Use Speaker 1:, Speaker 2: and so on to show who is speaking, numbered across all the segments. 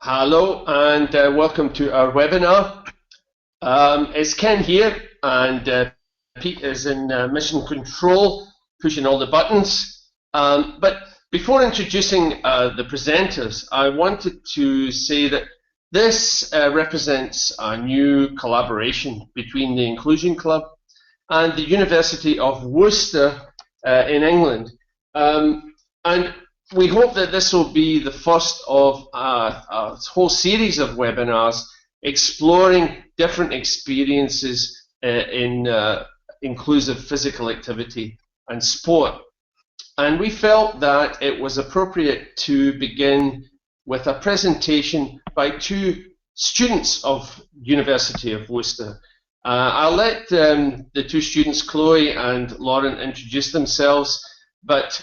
Speaker 1: Hello and welcome to our webinar. It's Ken here and Pete is in mission control, pushing all the buttons. But before introducing the presenters, I wanted to say that this represents a new collaboration between the Inclusion Club and the University of Worcester in England. And we hope that this will be the first of a whole series of webinars exploring different experiences in inclusive physical activity and sport. And we felt that it was appropriate to begin with a presentation by two students of University of Worcester. I'll let the two students, Chloe and Lauren, introduce themselves. But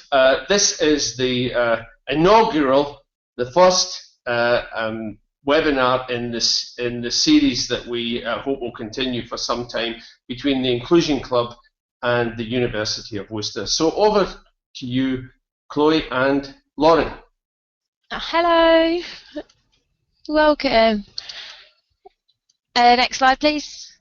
Speaker 1: this is the inaugural, the first webinar in the series that we hope will continue for some time between the Inclusion Club and the University of Worcester. So over to you, Chloe and Lauren.
Speaker 2: Hello, welcome. Next slide, please.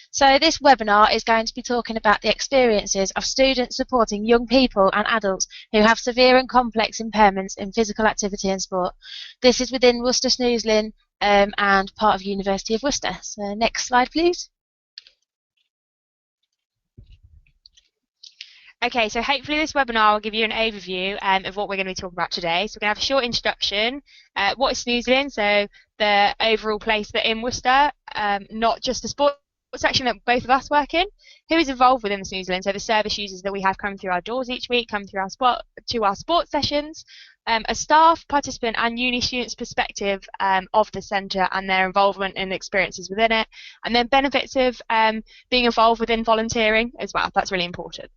Speaker 2: So this webinar is going to be talking about the experiences of students supporting young people and adults who have severe and complex impairments in physical activity and sport. This is within Worcester Snoezelen and part of University of Worcester. So next slide, please.
Speaker 3: Okay, so hopefully this webinar will give you an overview of what we're going to be talking about today. So we're going to have a short introduction. What is Snoezelen? So the overall place that in Worcester, not just the sports section that both of us work in. Who is involved within the Snoezelen? So the service users that we have coming through our doors each week, coming through our sports sessions, a staff, participant and uni students' perspective of the centre and their involvement and experiences within it, and then benefits of being involved within volunteering as well. That's really important.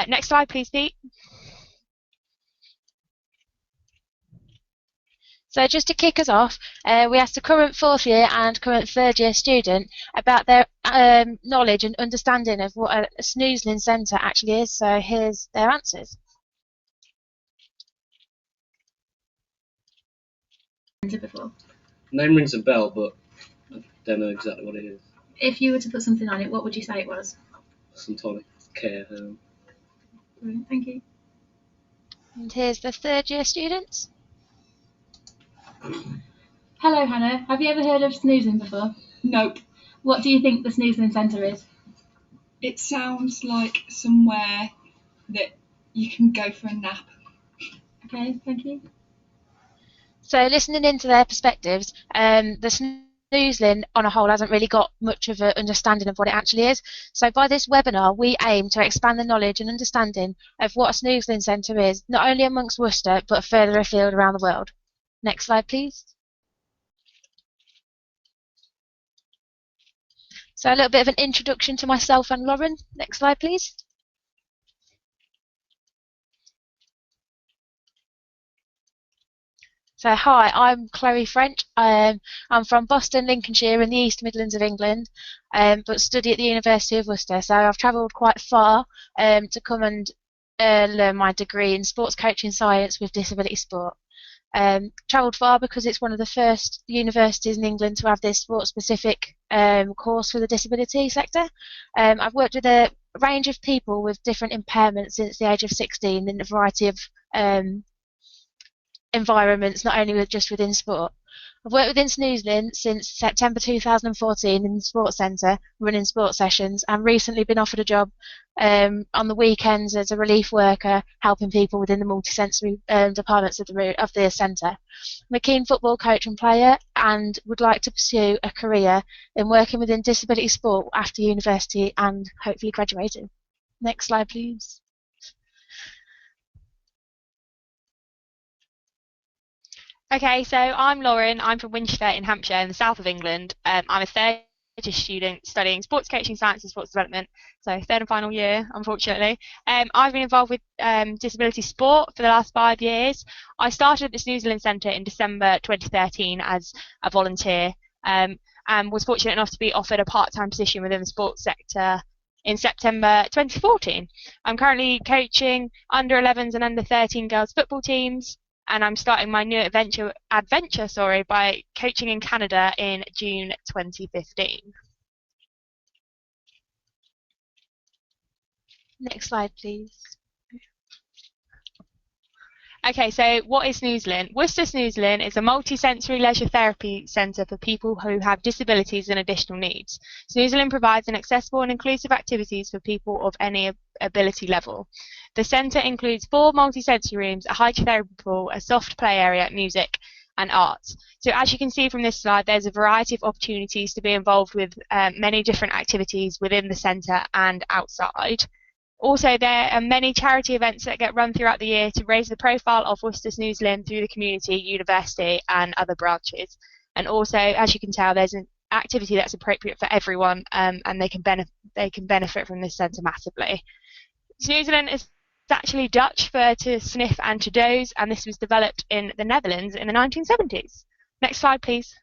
Speaker 3: Next slide, please, Pete.
Speaker 2: So just to kick us off, we asked the current fourth year and current third year student about their knowledge and understanding of what a Snoezelen Centre actually is. So here's their answers.
Speaker 4: Name rings a bell, but I don't know exactly what it is.
Speaker 5: If you were to put something on it, what would you say it was?
Speaker 4: Some kind of care home.
Speaker 5: Brilliant, thank you.
Speaker 2: And here's the third year students.
Speaker 5: Hello, Hannah. Have you ever heard of Snoezelen before?
Speaker 6: Nope.
Speaker 5: What do you think the Snoezelen Centre is?
Speaker 6: It sounds like somewhere that you can go for a nap.
Speaker 5: Okay, thank you.
Speaker 2: So listening into their perspectives, the Snoezelen on a whole hasn't really got much of an understanding of what it actually is. So by this webinar, we aim to expand the knowledge and understanding of what a Snoezelen Centre is, not only amongst Worcester, but further afield around the world. Next slide, please. So a little bit of an introduction to myself and Lauren. Next slide, please. So hi, I'm Chloe French. I'm from Boston, Lincolnshire in the East Midlands of England, but study at the University of Worcester. So I've travelled quite far to come and learn my degree in sports coaching science with disability sport. Travelled far because it's one of the first universities in England to have this sport-specific course for the disability sector. I've worked with a range of people with different impairments since the age of 16 in a variety of environments, not only just within sport. I've worked within Snoezelen since September 2014 in the sports centre, running sports sessions, and recently been offered a job on the weekends as a relief worker, helping people within the multisensory departments of the centre. I'm a keen football coach and player, and would like to pursue a career in working within disability sport after university and hopefully graduating. Next slide, please.
Speaker 3: Okay, so I'm Lauren. I'm from Worcester in Hampshire in the south of England. I'm a third year student studying sports coaching science and sports development, so third and final year, unfortunately. I've been involved with disability sport for the last 5 years. I started at the Snoezelen Centre in December 2013 as a volunteer and was fortunate enough to be offered a part-time position within the sports sector in September 2014. I'm currently coaching under 11s and under 13 girls football teams, and I'm starting my new adventure by coaching in Canada in June 2015.
Speaker 2: Next slide, please.
Speaker 3: Okay, so what is Snoezelen? Worcester Snoezelen is a multi-sensory leisure therapy centre for people who have disabilities and additional needs. Snoezelen provides an accessible and inclusive activities for people of any ability level. The centre includes 4 multi-sensory rooms, a hydrotherapy pool, a soft play area, music and arts. So as you can see from this slide, there's a variety of opportunities to be involved with many different activities within the centre and outside. Also, there are many charity events that get run throughout the year to raise the profile of Worcester Snoezelen through the community, university and other branches. And also, as you can tell, there's an activity that's appropriate for everyone, and they can benefit from this centre massively. Snoezelen is actually Dutch for to sniff and to doze, and this was developed in the Netherlands in the 1970s. Next slide, please.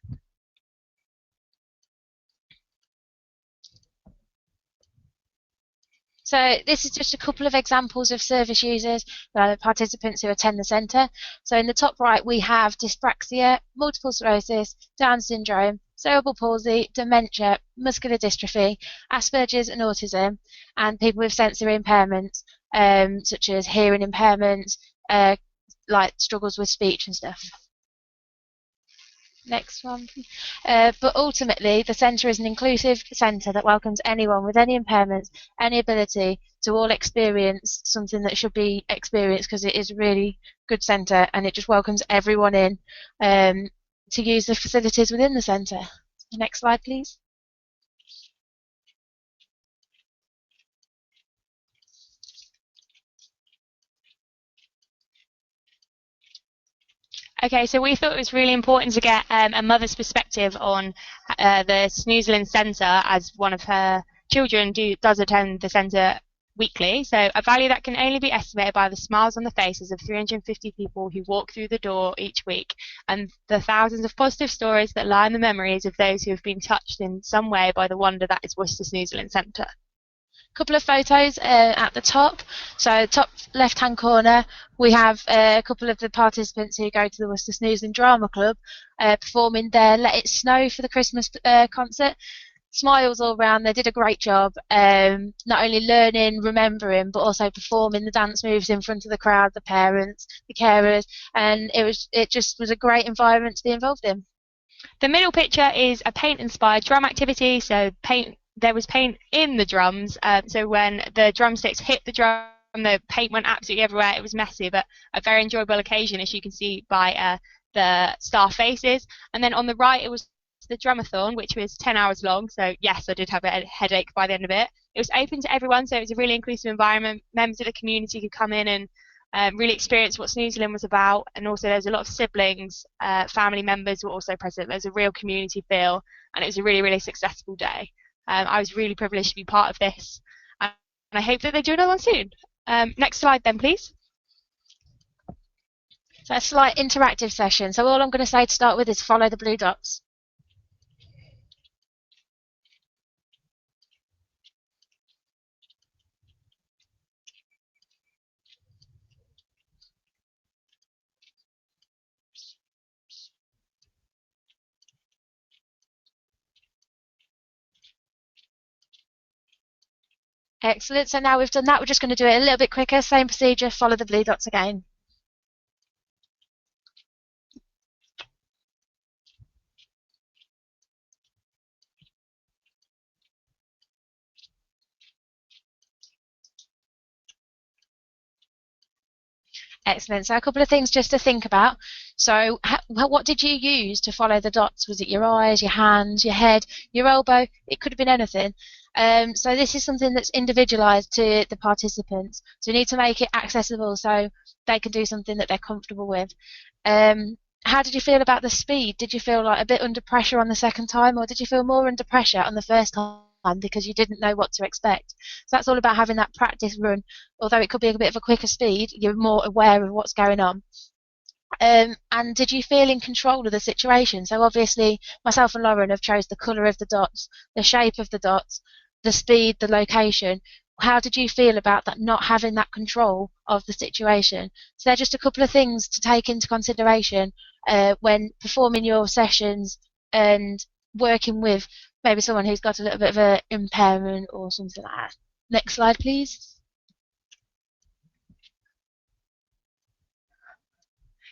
Speaker 2: So this is just a couple of examples of service users, participants who attend the centre. So in the top right, we have dyspraxia, multiple sclerosis, Down syndrome, cerebral palsy, dementia, muscular dystrophy, Asperger's and autism, and people with sensory impairments, such as hearing impairments, like struggles with speech and stuff. Next one. But ultimately, the centre is an inclusive centre that welcomes anyone with any impairments, any ability to all experience something that should be experienced, because it is a really good centre and it just welcomes everyone in to use the facilities within the centre. Next slide, please.
Speaker 3: Okay, so we thought it was really important to get a mother's perspective on the Snoezelen Centre, as one of her children does attend the centre weekly. So a value that can only be estimated by the smiles on the faces of 350 people who walk through the door each week, and the thousands of positive stories that lie in the memories of those who have been touched in some way by the wonder that is Worcester Snoezelen Centre.
Speaker 2: Couple of photos at the top. So top left hand corner, we have a couple of the participants who go to the Worcester Snoezelen Drama Club performing their Let It Snow for the Christmas concert. Smiles all round. They did a great job, not only learning, remembering, but also performing the dance moves in front of the crowd, the parents, the carers, and it just was a great environment to be involved in.
Speaker 3: The middle picture is a paint-inspired drum activity. So there was paint in the drums, so when the drumsticks hit the drum, the paint went absolutely everywhere. It was messy, but a very enjoyable occasion, as you can see by the staff faces. And then on the right, it was the drumathon, which was 10 hours long. So yes, I did have a headache by the end of it. It was open to everyone, so it was a really inclusive environment. Members of the community could come in and really experience what Snoezelen was about. And also there was a lot of siblings, family members were also present. There's a real community feel, and it was a really, really successful day. I was really privileged to be part of this, and I hope that they do another one soon. Next slide then, please.
Speaker 2: So a slight interactive session. So all I'm going to say to start with is follow the blue dots. Excellent. So now we've done that, we're just going to do it a little bit quicker. Same procedure, follow the blue dots again. Excellent. So a couple of things just to think about. So what did you use to follow the dots? Was it your eyes, your hands, your head, your elbow? It could have been anything. So this is something that's individualized to the participants. So you need to make it accessible so they can do something that they're comfortable with. How did you feel about the speed? Did you feel like a bit under pressure on the second time, or did you feel more under pressure on the first time because you didn't know what to expect? So that's all about having that practice run. Although it could be a bit of a quicker speed, you're more aware of what's going on. And did you feel in control of the situation? So obviously myself and Lauren have chose the colour of the dots, the shape of the dots, the speed, the location. How did you feel about that, not having that control of the situation? So they're just a couple of things to take into consideration when performing your sessions and working with maybe someone who's got a little bit of an impairment or something like that. Next slide, please.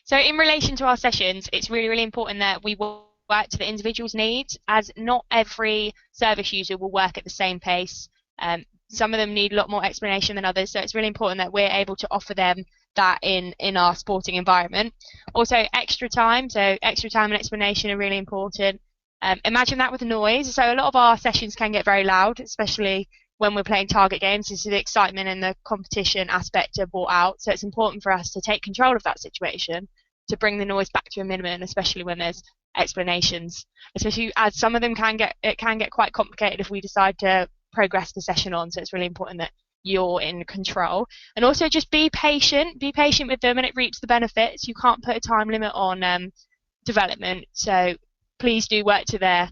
Speaker 3: So in relation to our sessions, it's really, really important that we work to the individual's needs, as not every service user will work at the same pace. Some of them need a lot more explanation than others, so it's really important that we're able to offer them that in our sporting environment. Also, extra time, so extra time and explanation are really important. Imagine that with noise. So a lot of our sessions can get very loud, especially when we're playing target games. So the excitement and the competition aspect are brought out. So it's important for us to take control of that situation, to bring the noise back to a minimum, especially when there's explanations. Especially as some of them can get quite complicated if we decide to progress the session on. So it's really important that you're in control. And also just be patient with them, and it reaps the benefits. You can't put a time limit on development. So please do work to their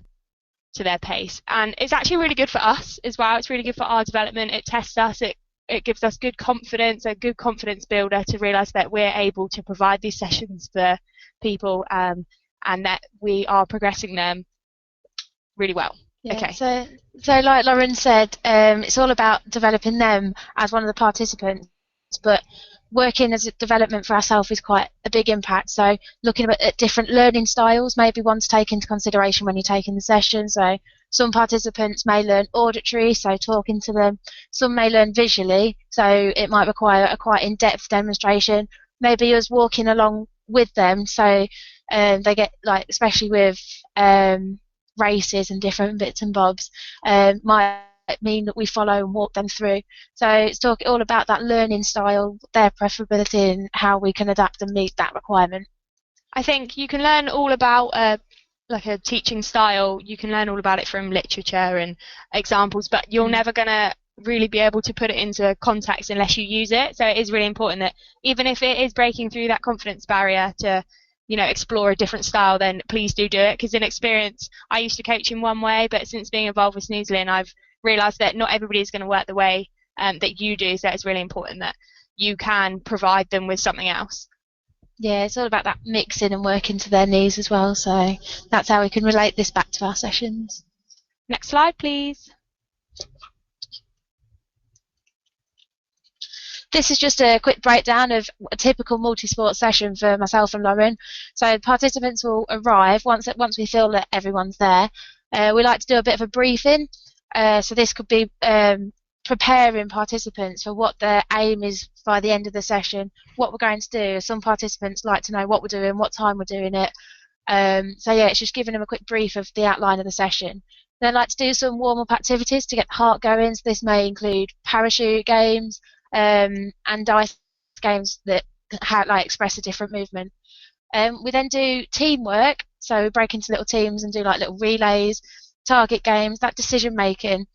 Speaker 3: pace. And it's actually really good for us as well. It's really good for our development. It tests us. It gives us good confidence, a good confidence builder, to realise that we're able to provide these sessions for people and that we are progressing them really well.
Speaker 2: Yeah,
Speaker 3: okay.
Speaker 2: So like Lauren said, it's all about developing them as one of the participants, but working as a development for ourselves is quite a big impact. So looking at different learning styles, maybe one to take into consideration when you're taking the session. So some participants may learn auditory, so talking to them. Some may learn visually, so it might require a quite in-depth demonstration. Maybe us walking along with them, so they get, like, especially with races and different bits and bobs, might mean that we follow and walk them through. So it's all about that learning style, their preferability, and how we can adapt and meet that requirement.
Speaker 3: I think you can learn all about like a teaching style. You can learn all about it from literature and examples, but you're never going to really be able to put it into context unless you use it. So it is really important that even if it is breaking through that confidence barrier to explore a different style, then please do it. Because in experience, I used to coach in one way, but since being involved with Snoezelen, I've realised that not everybody is going to work the way that you do. So it's really important that you can provide them with something else.
Speaker 2: Yeah, it's all about that mixing and working to their needs as well. So that's how we can relate this back to our sessions.
Speaker 3: Next slide, please.
Speaker 2: This is just a quick breakdown of a typical multi-sport session for myself and Lauren. So participants will arrive once we feel that everyone's there. We like to do a bit of a briefing. So this could be preparing participants for what their aim is by the end of the session, what we're going to do. Some participants like to know what we're doing, what time we're doing it. So yeah, it's just giving them a quick brief of the outline of the session. Then I like to do some warm-up activities to get the heart going. So this may include parachute games, and dice games that express a different movement. We then do teamwork, so we break into little teams and do like little relays, target games, that decision making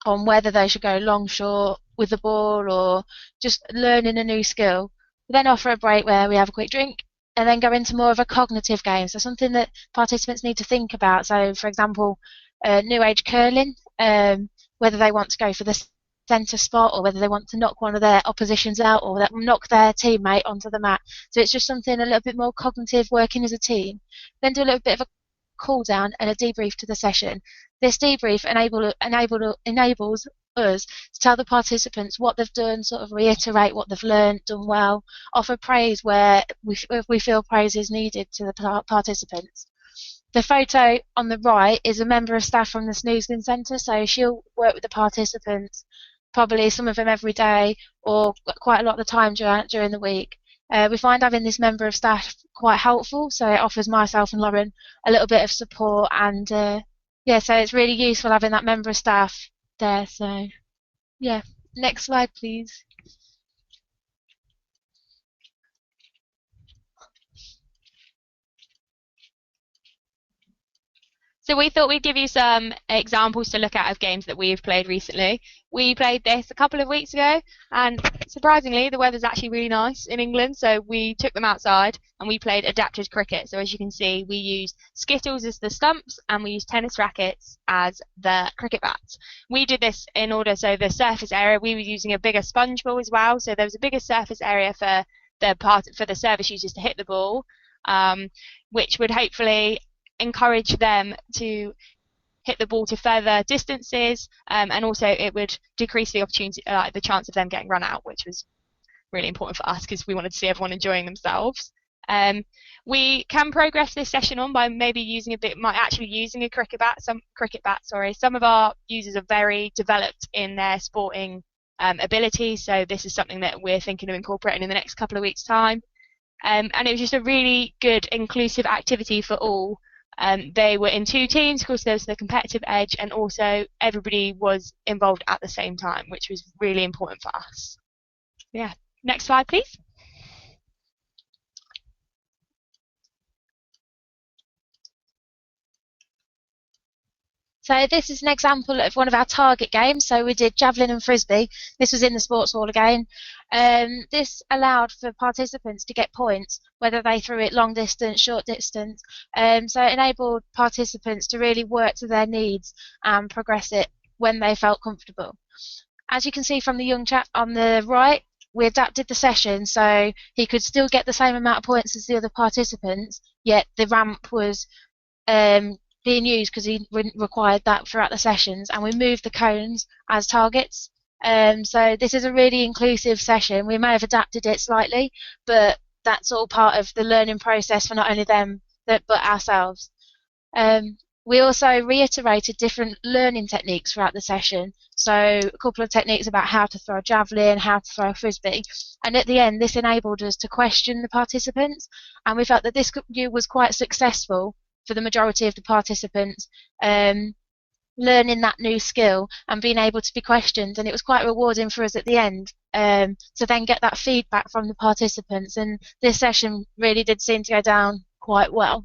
Speaker 2: on whether they should go long, short with the ball, or just learning a new skill. We then offer a break where we have a quick drink and then go into more of a cognitive game, so something that participants need to think about. So for example, new age curling, whether they want to go for the centre spot or whether they want to knock one of their oppositions out or knock their teammate onto the mat. So it's just something a little bit more cognitive, working as a team. Then do a little bit of a cool down and a debrief to the session. This debrief enables us to tell the participants what they've done, sort of reiterate what they've learned, done well, offer praise where we feel praise is needed to the participants. The photo on the right is a member of staff from the Snoezelen Centre, so she'll work with the participants, probably some of them every day or quite a lot of the time during the week. We find having this member of staff quite helpful, so it offers myself and Lauren a little bit of support, and yeah, so it's really useful having that member of staff there. So yeah, next slide please.
Speaker 3: So we thought we'd give you some examples to look at of games that we've played recently. We played this a couple of weeks ago, and Surprisingly, the weather's actually really nice in England, so we took them outside and we played adapted cricket. So as you can see, we used skittles as the stumps and we used tennis rackets as the cricket bats. We did this in order, so the surface area, we were using a bigger sponge ball as well, so there was a bigger surface area for the service users to hit the ball, which would hopefully encourage them to hit the ball to further distances, and also it would decrease the opportunity, the chance of them getting run out, which was really important for us because we wanted to see everyone enjoying themselves. We can progress this session on by maybe using a cricket bat. Some of our users are very developed in their sporting ability, so this is something that we're thinking of incorporating in the next couple of weeks' time. And it was just a really good, inclusive activity for all. They were in 2 teams, of course there was the competitive edge, and also everybody was involved at the same time, which was really important for us. Yeah, next slide please.
Speaker 2: So this is an example of one of our target games. So we did javelin and frisbee. This was in the sports hall again. This allowed for participants to get points, whether they threw it long distance, short distance. So it enabled participants to really work to their needs and progress it when they felt comfortable. As you can see from the young chap on the right, we adapted the session so he could still get the same amount of points as the other participants, yet the ramp was being used because he required that throughout the sessions, and we moved the cones as targets. So this is a really inclusive session. We may have adapted it slightly, but that's all part of the learning process for not only them but ourselves. We also reiterated different learning techniques throughout the session. So a couple of techniques about how to throw a javelin, how to throw a frisbee, and at the end this enabled us to question the participants, and we felt that this was quite successful for the majority of the participants, learning that new skill and being able to be questioned, and it was quite rewarding for us at the end to then get that feedback from the participants, and this session really did seem to go down quite well.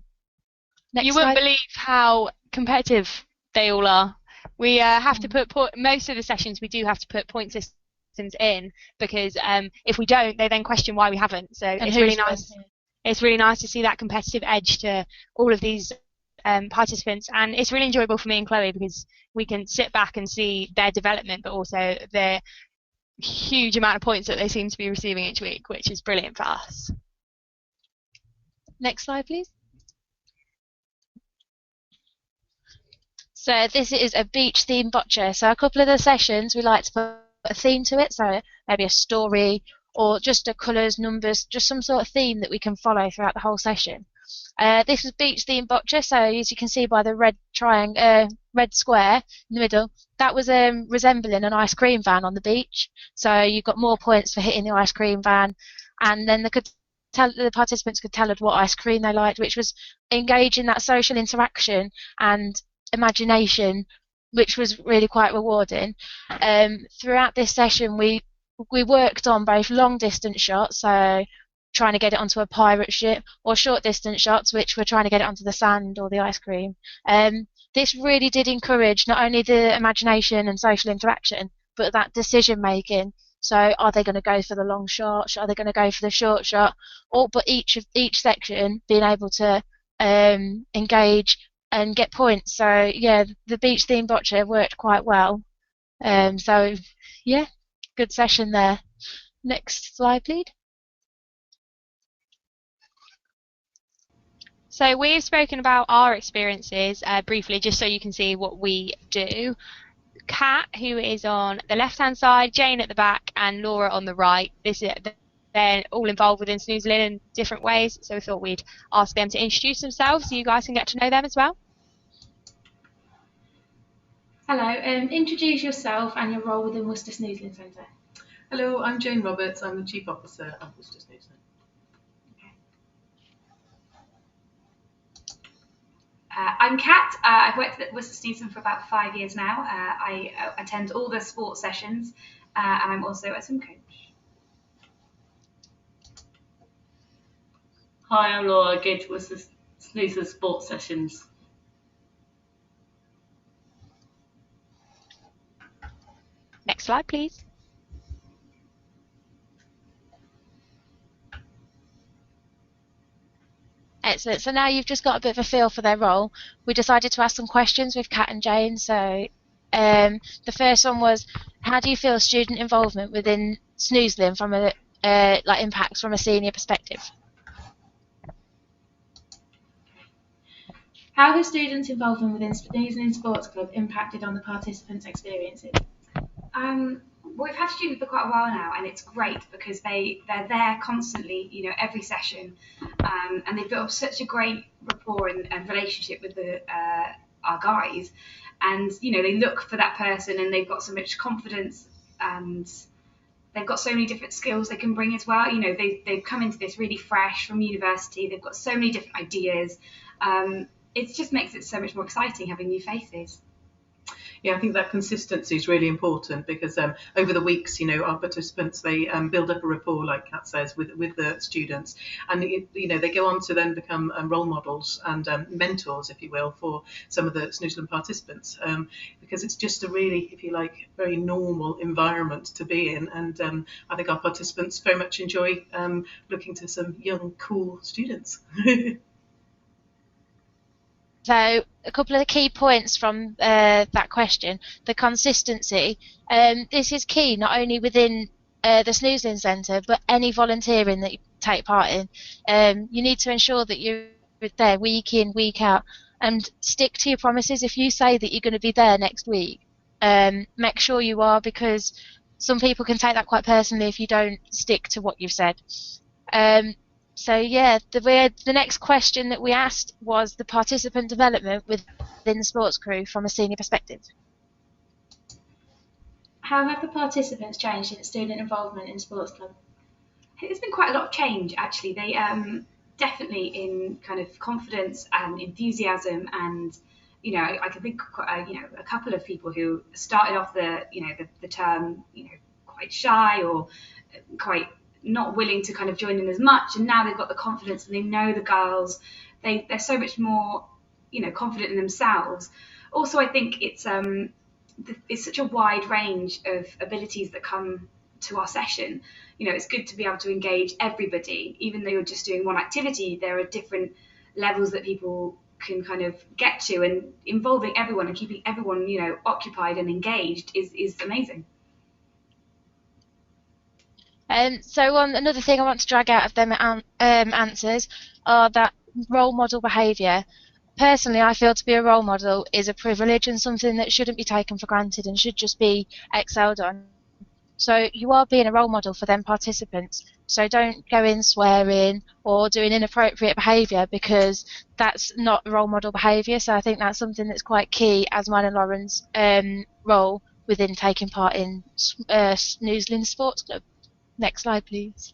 Speaker 2: Next
Speaker 3: you wouldn't
Speaker 2: slide.
Speaker 3: believe how competitive they all are. We have to put most of the sessions we do have to put point systems in, because if we don't, they then question why we haven't. So
Speaker 2: And
Speaker 3: it's really
Speaker 2: who's
Speaker 3: nice.
Speaker 2: won?
Speaker 3: It's really nice to see that competitive edge to all of these participants, and it's really enjoyable for me and Chloe because we can sit back and see their development, but also the huge amount of points that they seem to be receiving each week, which is brilliant for us.
Speaker 2: Next slide, please. So this is a beach themed bocce. So a couple of the sessions we like to put a theme to it, so maybe a story or just a colours, numbers, just some sort of theme that we can follow throughout the whole session. This is beach themed bocce, so as you can see by the red red square in the middle, that was resembling an ice cream van on the beach. So you got more points for hitting the ice cream van, and then the participants could tell us what ice cream they liked, which was engaging that social interaction and imagination, which was really quite rewarding. Throughout this session, we worked on both long distance shots, so trying to get it onto a pirate ship, or short distance shots, which were trying to get it onto the sand or the ice cream. This really did encourage not only the imagination and social interaction, but that decision making. So are they going to go for the long shot? Are they going to go for the short shot? But each section being able to engage and get points. So yeah, the beach theme bocce worked quite well. So yeah, good session there. Next slide, please.
Speaker 3: So we've spoken about our experiences briefly, just so you can see what we do. Kat, who is on the left-hand side, Jane at the back, and Laura on the right. They're all involved within Snoezelen in different ways, so we thought we'd ask them to introduce themselves so you guys can get to know them as well.
Speaker 5: Hello, introduce yourself and your role within Worcester Snoezelen Centre.
Speaker 7: Hello, I'm Jane Roberts. I'm the Chief Officer at Worcester Snoezelen.
Speaker 8: I'm Kat. I've worked at Worcester Snoezelen for about 5 years now. I attend all the sports sessions, and I'm also a swim coach.
Speaker 9: Hi, I'm Laura. I go to Worcester Snoezelen sports sessions.
Speaker 3: Next slide, please.
Speaker 2: Excellent. So now you've just got a bit of a feel for their role. We decided to ask some questions with Kat and Jane. So the first one was, how do you feel student involvement within Snoezelen from a like impacts from a senior perspective?
Speaker 5: How has students' involvement within Snoezelen Sports Club impacted on the participants' experiences?
Speaker 8: We've had students for quite a while now, and it's great because they're there constantly, every session, and they've built up such a great rapport and relationship with our guys, and they look for that person, and they've got so much confidence, and they've got so many different skills they can bring as well. They've come into this really fresh from university. They've got so many different ideas. It just makes it so much more exciting having new faces.
Speaker 7: Yeah, I think that consistency is really important because over the weeks, our participants, they build up a rapport, like Kat says, with the students, and they go on to then become role models and mentors, if you will, for some of the Snoezelen participants, because it's just a really, if you like, very normal environment to be in, and I think our participants very much enjoy looking to some young, cool students.
Speaker 2: So a couple of the key points from that question, the consistency. This is key not only within the Snoezelen Centre, but any volunteering that you take part in. You need to ensure that you're there week in, week out, and stick to your promises. If you say that you're going to be there next week, make sure you are, because some people can take that quite personally if you don't stick to what you've said. So yeah, the next question that we asked was the participant development within the sports crew from a senior perspective.
Speaker 5: How have the participants changed in student involvement in sports club?
Speaker 8: I think there's been quite a lot of change, actually. They definitely in kind of confidence and enthusiasm, and I can think a couple of people who started off the term quite shy or quite not willing to kind of join in as much, and now they've got the confidence and they know the girls. They're so much more confident in themselves. Also, I think it's such a wide range of abilities that come to our session. It's good to be able to engage everybody. Even though you're just doing one activity, there are different levels that people can kind of get to, and involving everyone and keeping everyone occupied and engaged is amazing.
Speaker 2: So another thing I want to drag out of them answers are that role model behaviour. Personally, I feel to be a role model is a privilege and something that shouldn't be taken for granted and should just be excelled on. So you are being a role model for them participants. So don't go in swearing or doing inappropriate behaviour, because that's not role model behaviour. So I think that's something that's quite key as mine and Lauren's role within taking part in Snoezelen Sports Club. Next slide, please.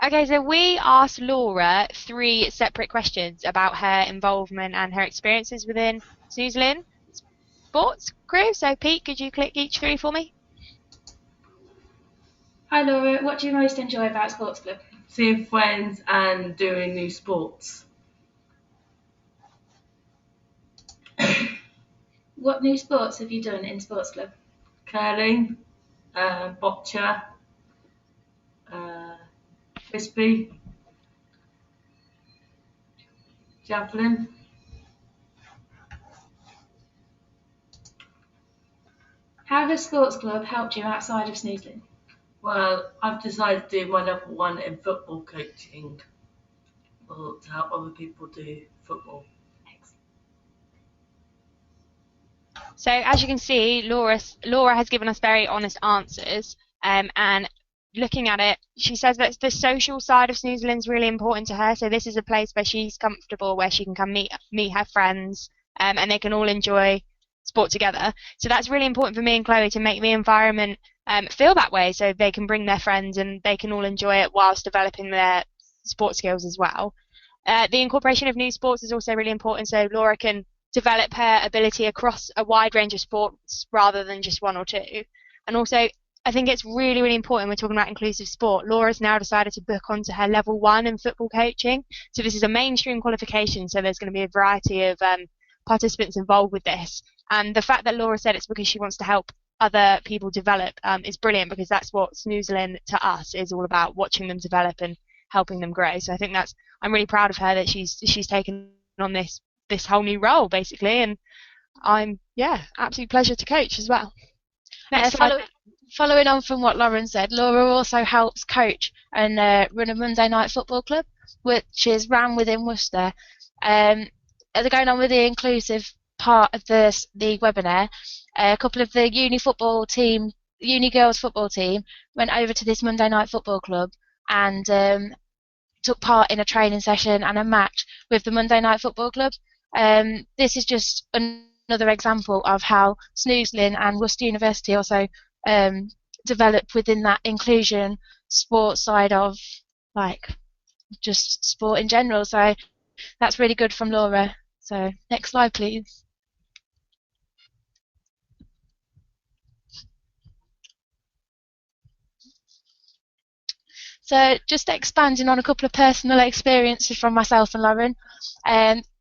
Speaker 3: Okay, so we asked Laura 3 separate questions about her involvement and her experiences within Snoezelen Sports Crew. So Pete, could you click each 3 for me?
Speaker 5: Hi Laura, what do you most enjoy about sports club?
Speaker 9: Seeing friends and doing new sports.
Speaker 5: What new sports have you done in sports club?
Speaker 9: Curling, boccia, frisbee, javelin.
Speaker 5: How has sports club helped you outside of Snoezelen?
Speaker 9: Well, I've decided to do my level 1 in football coaching, or to help other people do football.
Speaker 3: So as you can see, Laura has given us very honest answers, and looking at it, she says that the social side of Snoezelen is really important to her. So this is a place where she's comfortable, where she can come meet her friends, and they can all enjoy sport together. So that's really important for me and Chloe, to make the environment feel that way, so they can bring their friends and they can all enjoy it whilst developing their sport skills as well. The incorporation of new sports is also really important, so Laura can develop her ability across a wide range of sports rather than just 1 or 2. And also, I think it's really, really important, we're talking about inclusive sport. Laura's now decided to book onto her level 1 in football coaching. So this is a mainstream qualification, so there's going to be a variety of participants involved with this. And the fact that Laura said it's because she wants to help other people develop is brilliant, because that's what Snoezelen to us is all about, watching them develop and helping them grow. So I think I'm really proud of her that she's taken on this whole new role basically, and absolute pleasure to coach as well. Next slide.
Speaker 2: Following on from what Lauren said, Laura also helps coach and run a Monday night football club, which is ran within Worcester. They're going on with the inclusive part of the webinar. A couple of the uni girls football team went over to this Monday night football club and took part in a training session and a match with the Monday night football club. This is just another example of how Snoezelen and Worcester University also develop within that inclusion sports side of just sport in general. So that's really good from Laura. So next slide, please. So just expanding on a couple of personal experiences from myself and Lauren.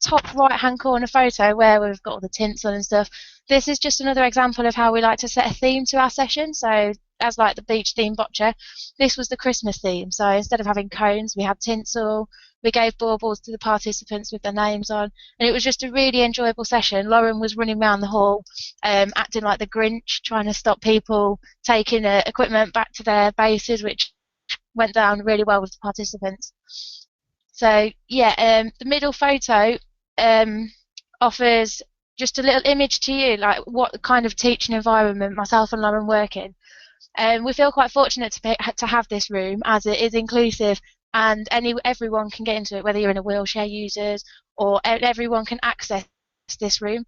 Speaker 2: Top right hand corner photo where we've got all the tinsel and stuff. This is just another example of how we like to set a theme to our session. So as like the beach theme bocce, this was the Christmas theme. So instead of having cones, we had tinsel. We gave baubles to the participants with their names on, and it was just a really enjoyable session. Lauren was running around the hall, acting like the Grinch, trying to stop people taking equipment back to their bases, which went down really well with the participants. So yeah, the middle photo offers just a little image to you, like what kind of teaching environment myself and Lauren work in. We feel quite fortunate to have this room, as it is inclusive and everyone can get into it, whether you're in a wheelchair users or everyone can access this room.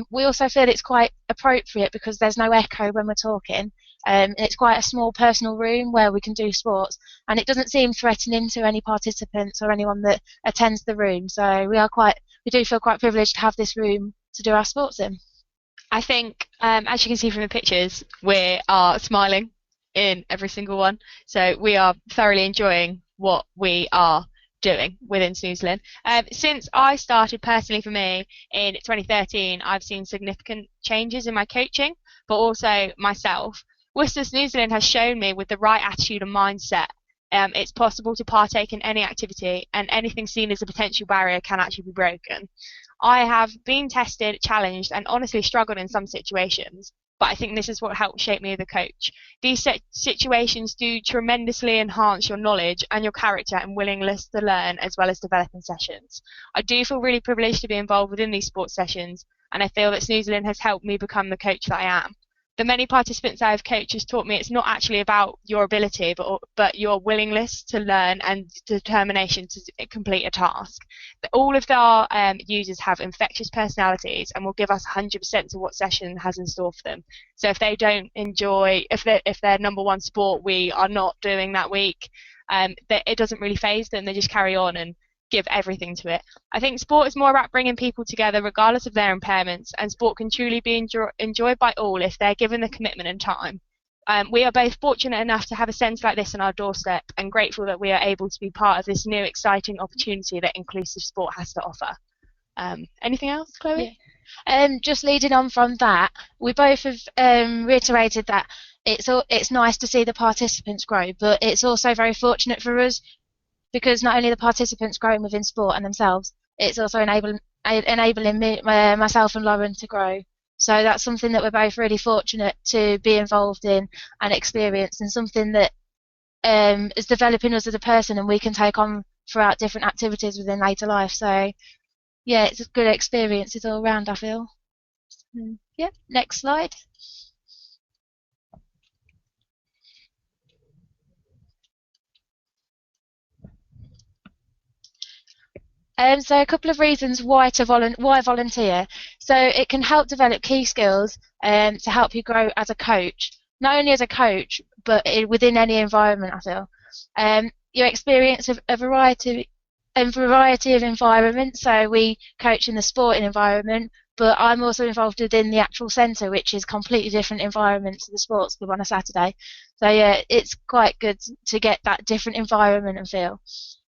Speaker 2: We also feel it's quite appropriate because there's no echo when we're talking. It's quite a small personal room where we can do sports, and it doesn't seem threatening to any participants or anyone that attends the room. So we do feel quite privileged to have this room to do our sports in.
Speaker 3: I think, as you can see from the pictures, we are smiling in every single one. So we are thoroughly enjoying what we are doing within Snoezelen. Since I started personally for me in 2013, I've seen significant changes in my coaching, but also myself. Worcester Snoezelen has shown me, with the right attitude and mindset, it's possible to partake in any activity, and anything seen as a potential barrier can actually be broken. I have been tested, challenged, and honestly struggled in some situations, but I think this is what helped shape me as a coach. These situations do tremendously enhance your knowledge and your character and willingness to learn, as well as developing sessions. I do feel really privileged to be involved within these sports sessions, and I feel that Snoezelen has helped me become the coach that I am. The many participants I have coached has taught me it's not actually about your ability, but your willingness to learn and determination to complete a task. All of our users have infectious personalities and will give us 100% to what session has in store for them. So if they don't enjoy, if their number one sport we are not doing that week, it doesn't really faze them. They just carry on and give everything to it. I think sport is more about bringing people together regardless of their impairments, and sport can truly be enjoyed by all if they're given the commitment and time. We are both fortunate enough to have a centre like this on our doorstep, and grateful that we are able to be part of this new exciting opportunity that inclusive sport has to offer. Anything else, Chloe?
Speaker 2: Yeah. Just leading on from that, we both have reiterated that it's nice to see the participants grow, but it's also very fortunate for us, because not only the participants growing within sport and themselves, it's also enabling me, myself and Lauren to grow. So that's something that we're both really fortunate to be involved in and experience, and something that is developing us as a person and we can take on throughout different activities within later life. So yeah, it's a good experience all round, I feel. Yeah, next slide. So a couple of reasons why volunteer. So it can help develop key skills to help you grow as a coach, not only as a coach, but within any environment, I feel. You experience a variety of environments. So we coach in the sporting environment, but I'm also involved within the actual centre, which is completely different environment to the sports club on a Saturday. So yeah, it's quite good to get that different environment and feel.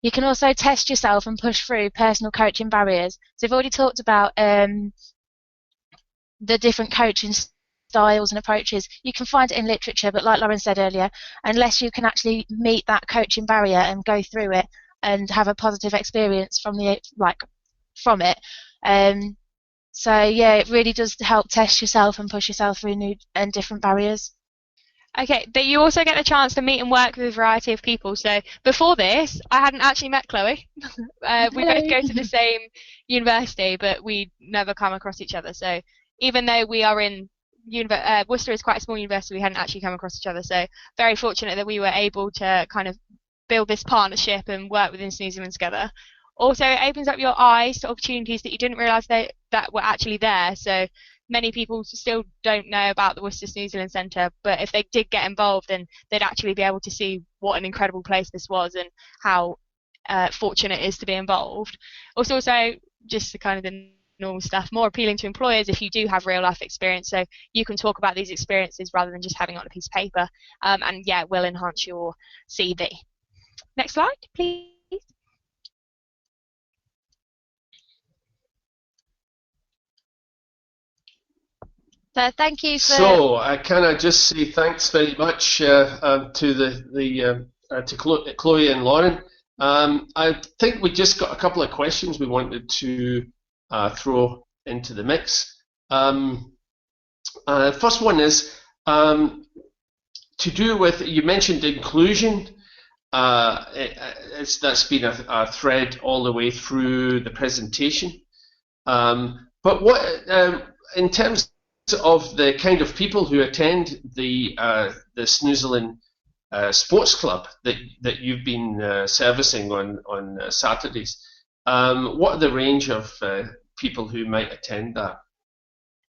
Speaker 2: You can also test yourself and push through personal coaching barriers. So we've already talked about the different coaching styles and approaches. You can find it in literature, but like Lauren said earlier, unless you can actually meet that coaching barrier and go through it and have a positive experience from it. So yeah, it really does help test yourself and push yourself through new and different barriers.
Speaker 3: Okay, but you also get the chance to meet and work with a variety of people. So before this, I hadn't actually met Chloe. We both go to the same university, but we never come across each other. So even though we are in Worcester is quite a small university, we hadn't actually come across each other. So very fortunate that we were able to kind of build this partnership and work within Snoezelen together. Also, it opens up your eyes to opportunities that you didn't realise that were actually there. So many people still don't know about the Worcester Snoezelen Centre, but if they did get involved, then they'd actually be able to see what an incredible place this was and how fortunate it is to be involved. Also, just the kind of the normal stuff, more appealing to employers if you do have real life experience, so you can talk about these experiences rather than just having it on a piece of paper, and yeah, it will enhance your CV. Next slide, please.
Speaker 2: So thank you for.
Speaker 1: So can I just say thanks very much to Chloe and Lauren. I think we just got a couple of questions we wanted to throw into the mix. First one is to do with, you mentioned inclusion. That's been a thread all the way through the presentation. But what, in terms of the kind of people who attend the Snoezelen Sports Club that you've been servicing on Saturdays, what are the range of people who might attend that?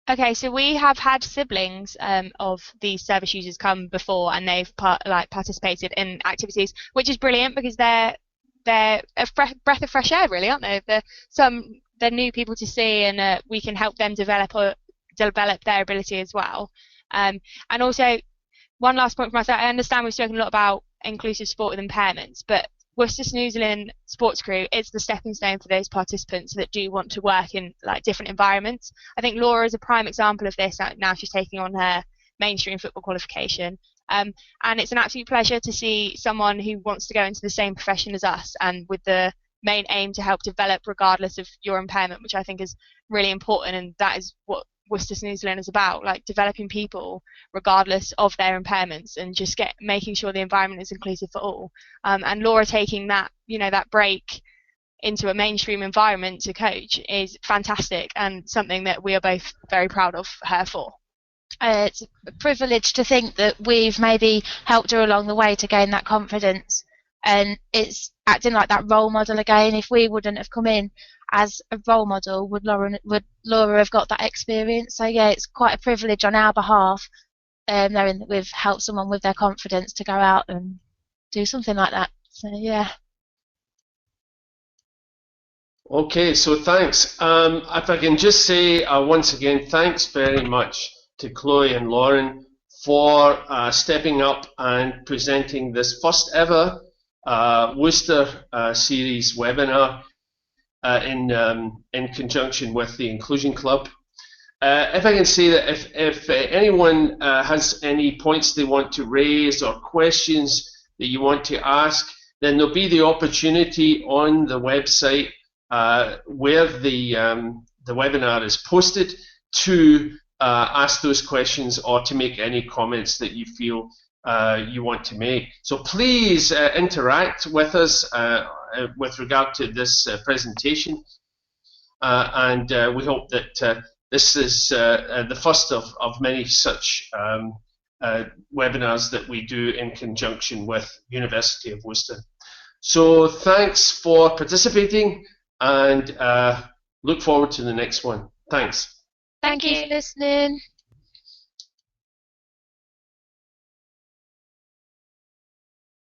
Speaker 3: Okay, so we have had siblings of these service users come before, and they've participated in activities, which is brilliant because they're a breath of fresh air, really, aren't they? They're new people to see, and we can help them develop their ability as well. And also, one last point from myself, I understand we've spoken a lot about inclusive sport with impairments, but Worcester Snoezelen Sports Crew is the stepping stone for those participants that do want to work in different environments. I think Laura is a prime example of this. Now she's taking on her mainstream football qualification. And it's an absolute pleasure to see someone who wants to go into the same profession as us, and with the main aim to help develop regardless of your impairment, which I think is really important, and that is what Worcester Snoezelen is about, developing people regardless of their impairments, and just making sure the environment is inclusive for all. And Laura taking that break into a mainstream environment to coach is fantastic, and something that we are both very proud of her for.
Speaker 2: It's a privilege to think that we've maybe helped her along the way to gain that confidence, and it's acting like that role model again. If we wouldn't have come in as a role model, would Laura have got that experience? So yeah, it's quite a privilege on our behalf, knowing that we've helped someone with their confidence to go out and do something like that. So yeah.
Speaker 1: Okay, so thanks. If I can just say once again, thanks very much to Chloe and Lauren for stepping up and presenting this first ever Worcester series webinar in conjunction with the Inclusion Club. If I can say that if anyone has any points they want to raise or questions that you want to ask, then there'll be the opportunity on the website where the webinar is posted to ask those questions or to make any comments that you feel you want to make. So please interact with us with regard to this presentation, and we hope that this is the first of many such webinars that we do in conjunction with University of Worcester. So thanks for participating, and look forward to the next one. Thanks.
Speaker 2: Thank you for listening.